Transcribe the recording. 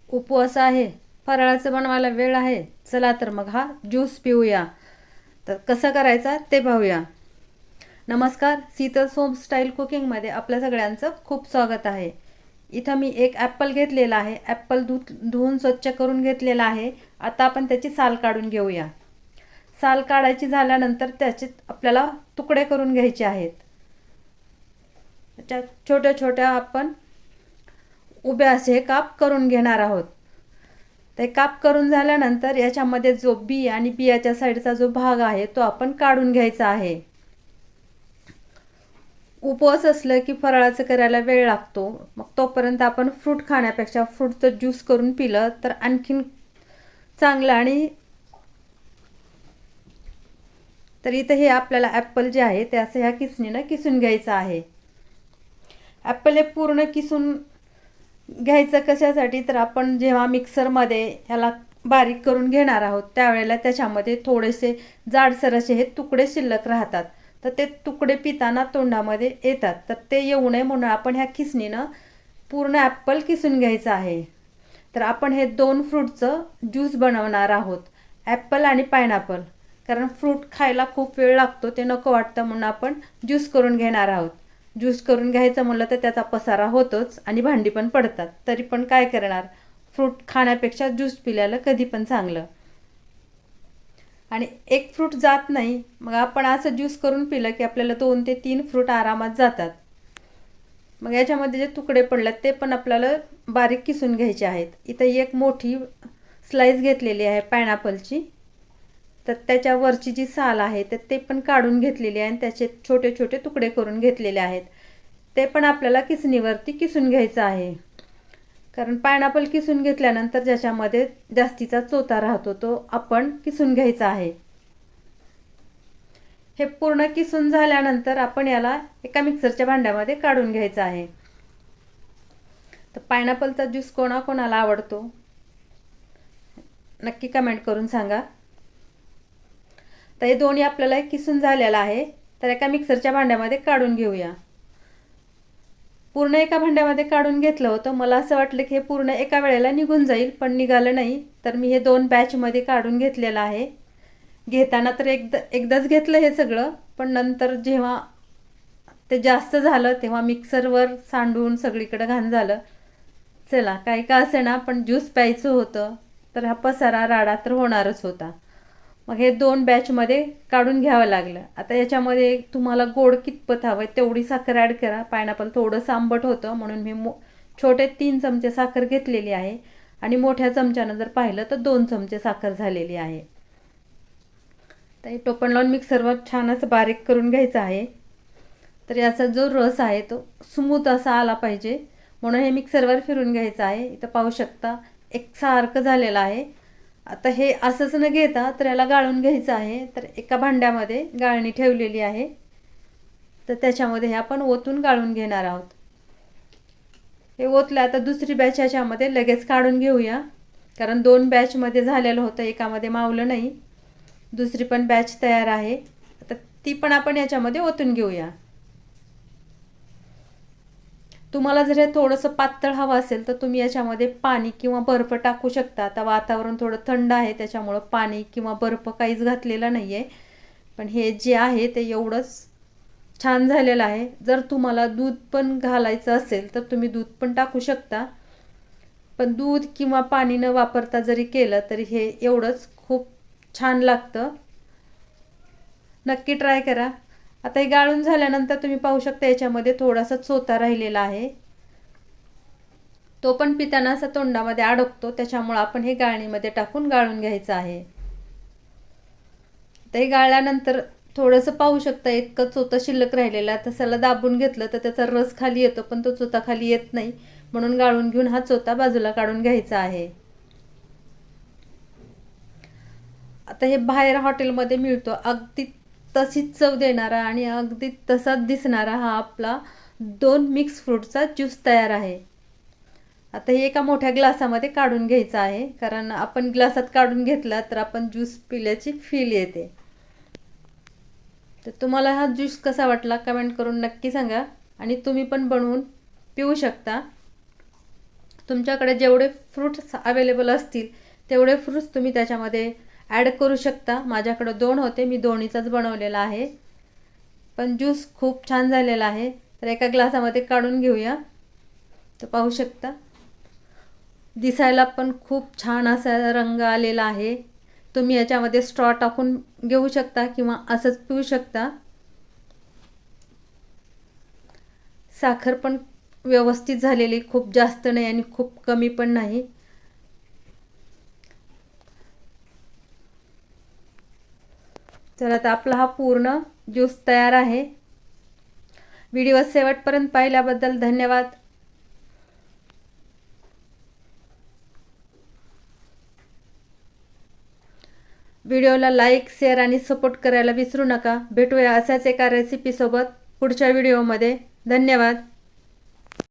उपवास आहे, फराळाचं बनवायला वेळ आहे. चला तर मग हा ज्यूस पिऊया. तर कसं करायचा ते पाहूया. नमस्कार, शीतल होम स्टाईल कुकिंगमध्ये आपल्या सगळ्यांचं खूप स्वागत आहे. इथं मी एक ॲपल घेतलेला आहे. ॲपल धुवून स्वच्छ करून घेतलेला आहे. आता आपण त्याची साल काढून घेऊया. साल काढायची झाल्यानंतर त्याचे आपल्याला तुकडे करून घ्यायचे आहेत. त्याच्या छोट्या छोट्या आपण उभे असे काप करून घेणार आहोत. ते काप करून झाल्यानंतर याच्यामध्ये जो बी आणि बियाच्या साईडचा जो भाग आहे तो आपण काढून घ्यायचा आहे. उपवास असलं की फराळाचं करायला वेळ लागतो. मग तोपर्यंत आपण फ्रूट खाण्यापेक्षा फ्रूटचं ज्यूस करून पिलं तर आणखीन चांगलं. आणि तर इथं हे आपल्याला ॲपल जे आहे ते असं ह्या किसणीनं किसून घ्यायचं आहे. ॲपल हे पूर्ण किसून घ्यायचं कशासाठी, तर आपण जेव्हा मिक्सरमध्ये ह्याला बारीक करून घेणार आहोत त्यावेळेला त्याच्यामध्ये थोडेसे जाडसर असे हे तुकडे शिल्लक राहतात. तर ते तुकडे पिताना तोंडामध्ये येतात. तर ते येऊ नये म्हणून आपण ह्या खिसणीनं पूर्ण ॲपल किसून घ्यायचं आहे. तर आपण हे 2 फ्रूटचं ज्यूस बनवणार आहोत, ॲपल आणि पायनॅपल. कारण फ्रूट खायला खूप वेळ लागतो, ते नको वाटतं म्हणून आपण ज्यूस करून घेणार आहोत. ज्यूस करून घ्यायचं म्हणलं तर त्याचा पसारा होतोच आणि भांडी पण पडतात. तरी पण काय करणार, फ्रूट खाण्यापेक्षा ज्यूस पिल्याला कधी पण चांगलं. आणि एक फ्रूट जात नाही, मग आपण असं ज्यूस करून पिलं की आपल्याला 2 ते 3 फ्रूट आरामात जातात. मग याच्यामध्ये जे तुकडे पडलेत ते पण आपल्याला बारीक किसून घ्यायचे आहेत. इथं एक मोठी स्लाईस घेतलेली आहे पायनॅपलची. तर त्याच्यावरची जी साल आहे तर ते पण काढून घेतलेली आहे आणि त्याचे छोटे छोटे तुकडे करून घेतलेले आहेत. ते पण आपल्याला किसणीवरती किसून घ्यायचं आहे. कारण पायनॅपल किसून घेतल्यानंतर ज्याच्यामध्ये जास्तीचा चोथा राहतो तो आपण किसून घ्यायचा आहे. हे पूर्ण किसून झाल्यानंतर आपण याला एका मिक्सरच्या भांड्यामध्ये काढून घ्यायचं आहे. तर पायनॅपलचा ज्यूस कोणाकोणाला आवडतो नक्की कमेंट करून सांगा. तर हे दोन्ही आपल्याला किसून झालेलं आहे. तर एका मिक्सरच्या भांड्यामध्ये काढून घेऊया. पूर्ण एका भांड्यामध्ये काढून घेतलं होतं. मला असं वाटलं की हे पूर्ण एका वेळेला निघून जाईल, पण निघालं नाही. तर मी हे 2 बॅचमध्ये काढून घेतलेलं आहे. घेताना तर एकदाच घेतलं हे सगळं, पण नंतर जेव्हा ते जास्त झालं तेव्हा मिक्सरवर सांडून सगळीकडं घाण झालं. चला काही का असेना, पण ज्यूस प्यायचं होतं तर हा पसारा राडा तर होणारच होता. मग हे 2 बॅचमध्ये काढून घ्यावं लागलं. आता याच्यामध्ये तुम्हाला गोड कितपत हवं आहे तेवढी साखर ॲड करा. पायनॅपल थोडंसं आंबट होतं म्हणून मी छोटे 3 चमचे साखर घेतलेली आहे आणि मोठ्या चमच्यानं जर पाहिलं तर 2 चमचे साखर झालेली आहे. तर हे टोपण लावून मिक्सरवर छान असं बारीक करून घ्यायचं आहे. तर याचा जो रस आहे तो स्मूथ असा आला पाहिजे म्हणून हे मिक्सरवर फिरून घ्यायचं आहे. इथं पाहू शकता एकसारखं झालेलं आहे. आता हे असंच न घेता तर याला गाळून घ्यायचं आहे. तर एका भांड्यामध्ये गाळणी ठेवलेली आहे, तर त्याच्यामध्ये हे आपण ओतून गाळून घेणार आहोत. हे ओतलं. आता दुसरी बॅच याच्यामध्ये लगेच काढून घेऊया, कारण 2 बॅचमध्ये झालेलं होतं, एकामध्ये मावलं नाही. दुसरी पण बॅच तयार आहे. आता ती पण आपण याच्यामध्ये ओतून घेऊया. तुम्हाला जर हे थोडंसं पातळ हवं असेल तर तुम्ही याच्यामध्ये पाणी किंवा बर्फ टाकू शकता. आता वातावरण थोडं थंड आहे त्याच्यामुळं पाणी किंवा बर्फ काहीच घातलेला नाही आहे. पण हे जे आहे ते एवढंच छान झालेलं आहे. जर तुम्हाला दूध पण घालायचं असेल तर तुम्ही दूध पण टाकू शकता. पण दूध किंवा पाणी न वापरता जरी केलं तरी हे एवढंच खूप छान लागतं. नक्की ट्राय करा. आता हे गाळून झाल्यानंतर तुम्ही पाहू शकता याच्यामध्ये थोडासा चोथा राहिलेला आहे. तो पण पिताना असा तोंडामध्ये अडकतो, त्याच्यामुळे आपण हे गाळणीमध्ये टाकून गाळून घ्यायचं आहे. ते गाळल्यानंतर थोडंसं पाहू शकता इतकं चोथा शिल्लक राहिलेला आहे. तसं दाबून घेतलं तर त्याचा रस खाली येतो, पण तो चोथा खाली येत नाही. म्हणून गाळून घेऊन हा चोथा बाजूला काढून घ्यायचा आहे. आता हे बाहेर हॉटेलमध्ये मिळतो, अगदी तशीच चव देणारा आणि अगदी तसाच दिसणारा हा आपला 2 मिक्स फ्रूटचा ज्यूस तयार आहे. आता हे एका मोठ्या ग्लासामध्ये काढून घ्यायचं आहे, कारण आपण ग्लासात काढून घेतला तर आपण ज्यूस पिल्याची फील येते. तर तुम्हाला हा ज्यूस कसा वाटला कमेंट करून नक्की सांगा आणि तुम्ही पण बनवून पिऊ शकता. तुमच्याकडे जेवढे फ्रूट्स अवेलेबल असतील तेवढे फ्रूट्स तुम्ही त्याच्यामध्ये ॲड करू शकता. माझ्याकडं 2 होते, मी दोन्हीचाच बनवलेला आहे. पण ज्यूस खूप छान झालेला आहे. तर एका ग्लासामध्ये काढून घेऊया. तर पाहू शकता दिसायला पण खूप छान असा रंग आलेला आहे. तुम्ही याच्यामध्ये स्ट्रॉ टाकून घेऊ शकता किंवा असंच पिऊ शकता. साखर पण व्यवस्थित झालेली, खूप जास्त नाही आणि खूप कमी पण नाही. तर आता आपला हा पूर्ण ज्यूस तयार आहे. व्हिडिओ शेवटपर्यंत पाहिल्याबद्दल धन्यवाद. व्हिडिओला लाईक, शेअर आणि सपोर्ट करायला विसरू नका. भेटूया अशाच एका रेसिपीसोबत पुढच्या व्हिडिओमध्ये. धन्यवाद.